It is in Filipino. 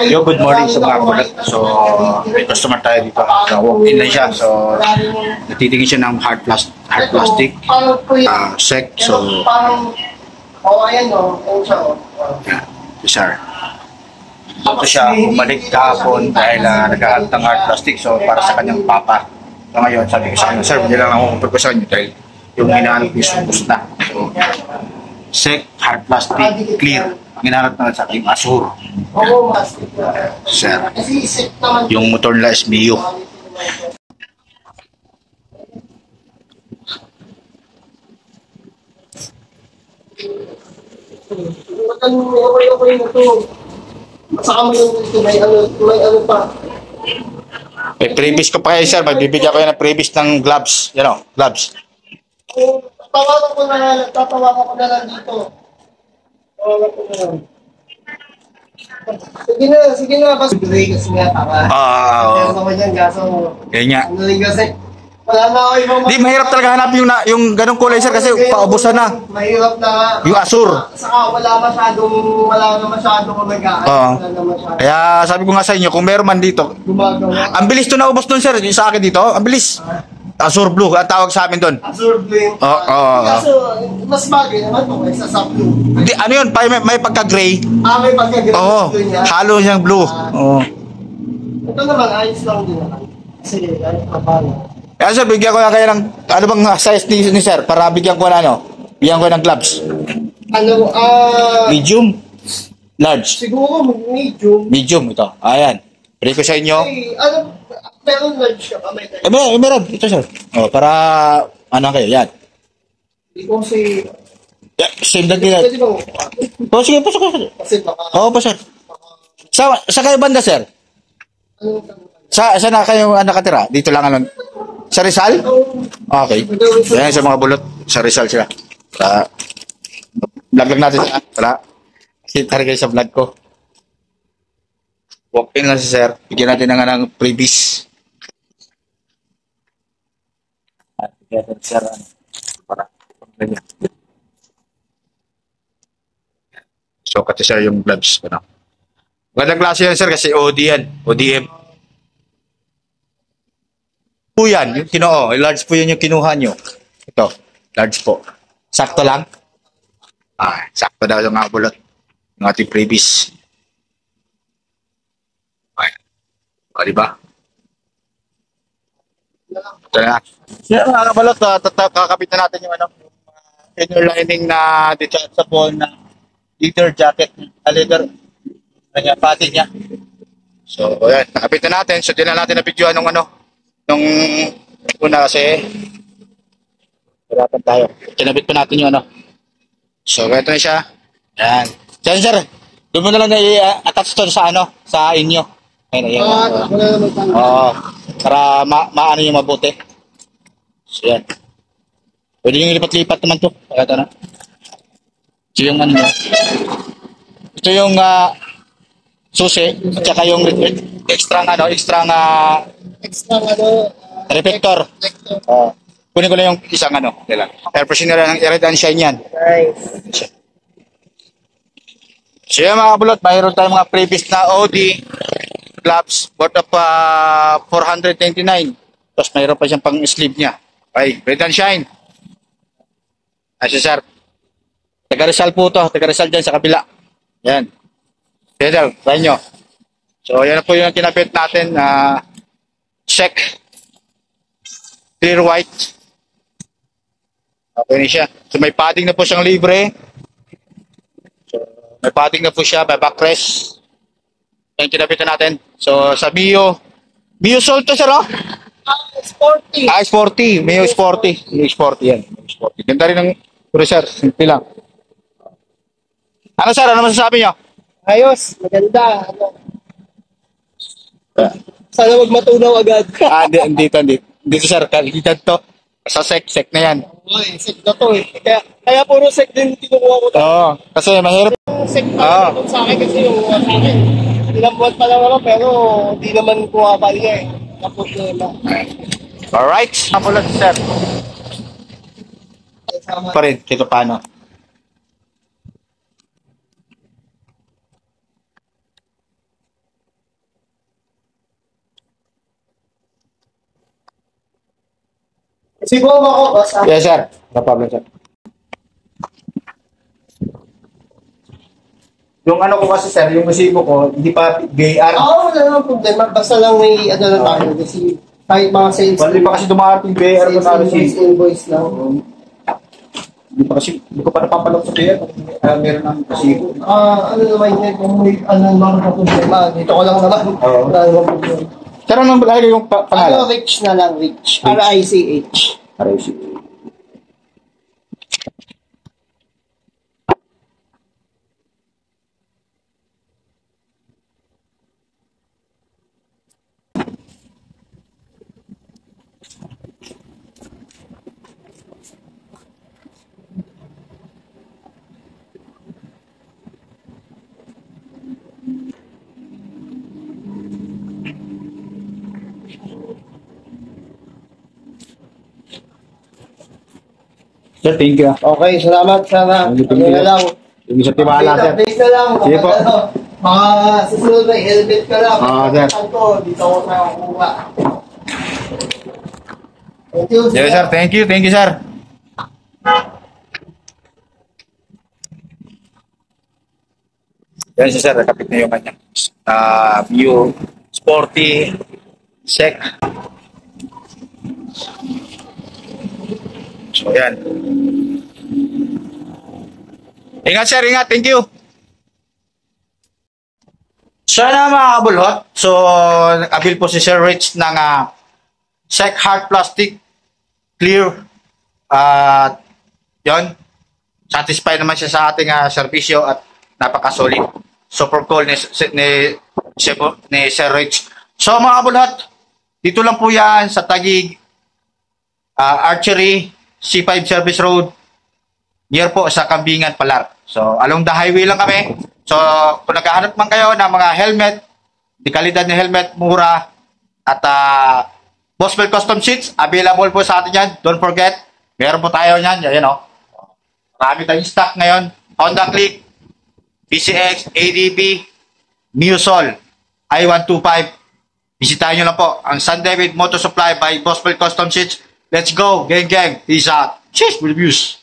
Yo, good morning sa mga kapalit. So, may customer tayo dito. So, walk-in lang siya. So, natitingin siya ng hard plastic, sec. So, sir. Ito siya, bumalik kahapon dahil naghahanap ng hard plastic. So, para sa kanyang papa. So, ngayon, sabi ko sa kanya, sir, hindi lang ako kumpir ko sa kanya dahil yung hinahanap is ubos na. So, sec, hard plastic, clear. Ang hinahanap naman sa akin, Asur. Sir, yung motor nila is Mio. May previous ko pa kayo, sir. Magbibigyan ko yan ng previous ng gloves. Yan o, gloves. Tatawagan ko na lang dito. Sige na. Kasi nga, para. Pero naman yan, gaso. Yan nga. Ano rin kasi, wala na ako ibang... Di, mahirap talaga hanap yung ganong kulay, sir, kasi paubusan na. Mahirap na. Yung Asur. Saka wala na masyadong kumagaan. Kaya sabi ko nga sa inyo, kung meron man dito, Gumagawa. ang bilis to naubos dun, sir, sa akin dito, ang bilis. Asur Blue, ang tawag sa amin doon. Asur Blue. Oo. Kaso, mas bagay naman ito kaysa sa blue. Di, ano yun, may pagka-gray. May pagka-gray. Oo, halo siyang blue. Oo. Ito naman, ayos lang din naman. Kasi, paano. Kaya sir, bigyan ko na kayo ng, ano bang size ni sir, para bigyan ko na bigyan ko ng gloves. Medium? Large? Siguro, medium. Medium, ito. Ayan. Pwede ko sa inyo. Meron large ka pa, may type. Meron. Ito, sir. O, para, kayo, yan. Hindi ko kasi... Yeah, same lang din. Pwede ba? O, sige, pasok ko, sir. Kasi baka... Oo, pa, sir. Sa kayo banda, sir? Saan na kayo nakatira? Dito lang, sa Rizal? Okay. Yan, sa mga bulot. Sa Rizal sila. Vlog lang natin siya. Kita rin kayo sa vlog ko. Walk in lang si sir. Bigyan natin ng previous. Bigyan natin sir. Para. So, kasi sir yung gloves. Magandang klase yan sir kasi OD yan. ODM. Po yan, yung large po yun yung kinuha nyo. Ito, large po. Sakto lang? Sakto daw yung mga bulot. Yung ating previous. O, diba? Ito na. Siya mga kabalot, kakapit na natin yung inner lining na detachable na leather jacket. Leather, pati niya. So, ayan, nakapit na natin. So, di na natin na-videoan nung nung una kasi hirapan tayo. Kinabit pa natin yung So, ito na siya. Ayan. Sir, doon mo na lang i-attach to sa sa inyo. Ayan. Oo. Para maano yung mabuti. So, yan. Pwede yung lipat-lipat naman to. Ito na. Ito yung ito yung susi at saka yung extra reflector. Kunin ko na yung isang air freshener ng Red and Shine yan. Nice. So yan mga kabulot, mayroon tayong mga previous na OD gloves worth of 499. Tapos mayroon pa siyang pang sleeve niya. Okay, Red and Shine. Ay sir. Taga Rizal po to. Taga Rizal dyan sa kabila. Yan. Pedal, try nyo. So yan na po yung kinapit natin. Check. Clear white. Okay na siya. So may padding na po siyang libre. So may padding na po siya. May backrest. Yan kinapitan natin. So sa Mio Soul to sir Sporty. Sporty. Mio Sporty. Mio Sporty yan. Sporty. Ganda rin ng sir. Simple lang. Ano sir? Ano masasabi nyo? Ayos. Maganda. Sana wag matunaw agad. Dito sir. Kalitan to. Sa sec na yan. Ay, sec na to eh. Kaya puro sec din tinukuha ko. Oo. Kasi mahirap. Sec pa rin sa akin kasi yung sa akin. Ilang buwan pa lang ako pero hindi naman kuha pa niya eh. Kapot na yun. Alright. Kamulat sir. Pa rin. Kito paano? Siguro ako, boss. Yes, sir. No problem, sir. Yung ano ko kasi, sir, yung resibo ko, hindi pa BAR. Oo, wala namang problema. Basta lang may ano na tayo. Kasi kahit mga sales. Hindi pa kasi dumating BAR ko sa Sales resibo. invoice lang. Hindi pa kasi, hindi ko pa napapalok sa BAR. Meron ng resibo. Ano naman yun, kung may ano naman na problema. Dito ko lang naman. Oo. Wala namang problema. Sir, anong lagay yung Ano, pangalan? Rich na lang, Rich. R-I-C-H. Resibo. Sir, thank you. Okay, salamat. Sana. Thank you. Ano na lang. Yung sa tiwala, sir. Update na lang. Sige po. Ano, mga susunod na helmet ka lang. Sir. Ko, dito ako sa kukuha. Thank you. Yes, sir. Thank you. Thank you, sir. Yan si sir. Nakapit na yung kanya. View. Sporty. Sec. So, yan. Ingat, sir. Ingat. Thank you. So, na mga kabulhot. So, nag-abil po si Sir Rich ng Sec Hard Plastic Clear. At yon, satisfied naman siya sa ating serbisyo at napaka-solid. Super cool ni Sir Rich. So mga kabulhat, dito lang po yan sa Taguig Archery C5 Service Road, near po sa Kambingan, Palar. So along the highway lang kami. So kung naghahanap man kayo ng mga helmet, di kalidad ng helmet, mura, at Boswell Custom Sheets, available po sa atin yan. Don't forget, meron po tayo yan. Yan o. Marami tayong stock ngayon. Honda Click, PCX, ADB, Neosol, I-125. Bisitahin nyo lang po ang San David Motor Supply by Boswell Custom Sheets. Let's go, gang gang. Peace out. Cheers, reviews.